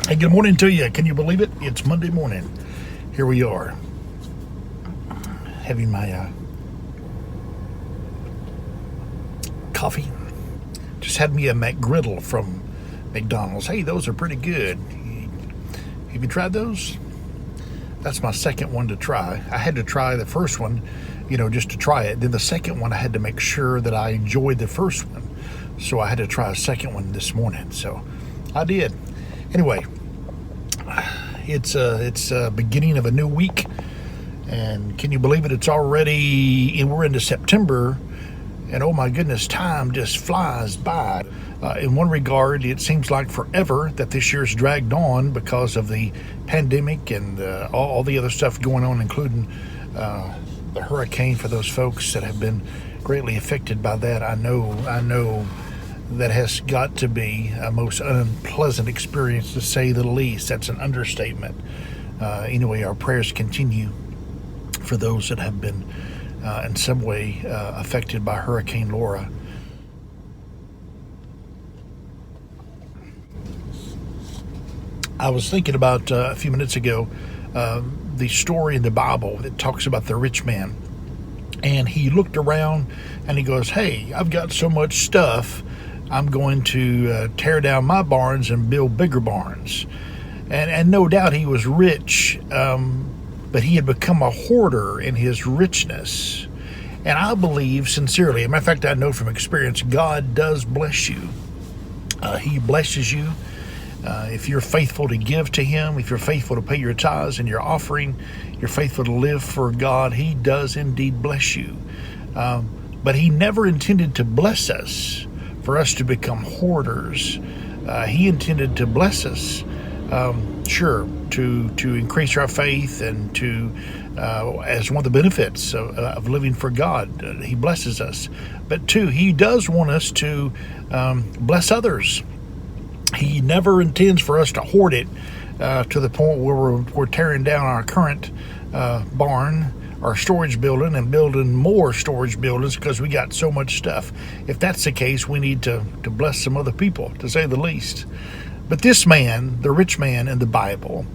Hey, good morning to you. Can you believe it? It's Monday morning. Here we are, having my coffee. Just had me a McGriddle from McDonald's. Hey, those are pretty good. Have you tried those? That's my second one to try. I had to try the first one, just to try it. Then the second one, I had to make sure that I enjoyed the first one. So I had to try a second one this morning. So I did. Anyway, it's beginning of a new week, and can you believe it? It's already, and we're into September, and oh my goodness, time just flies by. In one regard, it seems like forever that this year's dragged on because of the pandemic and all the other stuff going on, including the hurricane. For those folks that have been greatly affected by that, I know that has got to be a most unpleasant experience, to say the least. That's an understatement. Anyway, our prayers continue for those that have been in some way affected by Hurricane Laura. I was thinking about a few minutes ago the story in the Bible that talks about the rich man. And he looked around and he goes, hey, I've got so much stuff, I'm going to tear down my barns and build bigger barns. And no doubt he was rich, but he had become a hoarder in his richness. And I believe sincerely, as a matter of fact, I know from experience, God does bless you. He blesses you. If you're faithful to give to Him, if you're faithful to pay your tithes and your offering, you're faithful to live for God, He does indeed bless you. But He never intended to bless us for us to become hoarders. He intended to bless us, sure, to increase our faith and to, as one of the benefits of living for God, He blesses us. But two, He does want us to bless others. He never intends for us to hoard it to the point where we're tearing down our current barn, our storage building, and building more storage buildings because we got so much stuff. If that's the case, we need to bless some other people, to say the least. But this man, the rich man in the Bible,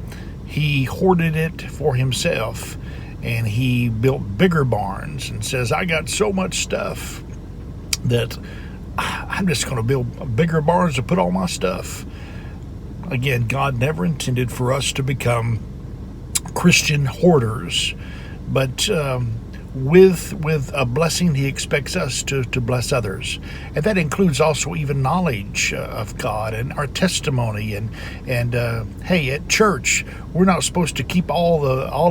he hoarded it for himself, and he built bigger barns and says, I got so much stuff that I'm just going to build bigger barns to put all my stuff. Again, God never intended for us to become Christian hoarders, but with a blessing, He expects us to bless others, and that includes also even knowledge of God and our testimony. And hey, at church, we're not supposed to keep all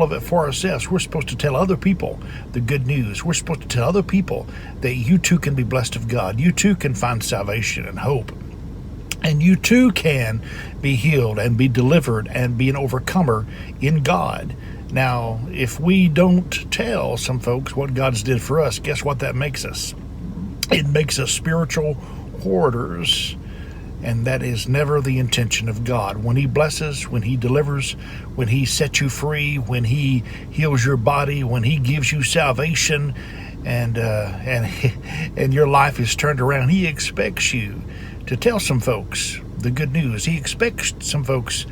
of it for ourselves. We're supposed to tell other people the good news. We're supposed to tell other people that you too can be blessed of God. You too can find salvation and hope. And you too can be healed and be delivered and be an overcomer in God. Now, if we don't tell some folks what God's did for us, guess what that makes us? It makes us spiritual hoarders, and that is never the intention of God. When He blesses, when He delivers, when He sets you free, when He heals your body, when He gives you salvation, and your life is turned around, He expects you to tell some folks the good news. He expects some folks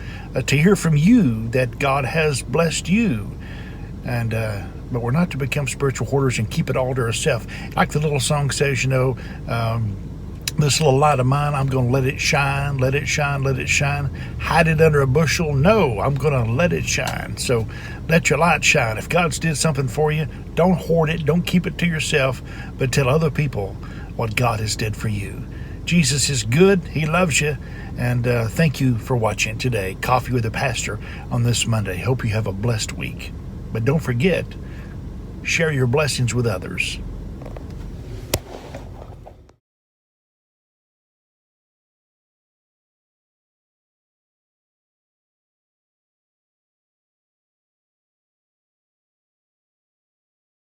to hear from you that God has blessed you. And but we're not to become spiritual hoarders and keep it all to ourselves. Like the little song says, this little light of mine, I'm going to let it shine, let it shine, let it shine. Hide it under a bushel? No, I'm going to let it shine. So let your light shine. If God's did something for you, don't hoard it, don't keep it to yourself, but tell other people what God has did for you. Jesus is good. He loves you. And thank you for watching today, Coffee with a Pastor, on this Monday. Hope you have a blessed week. But don't forget, share your blessings with others.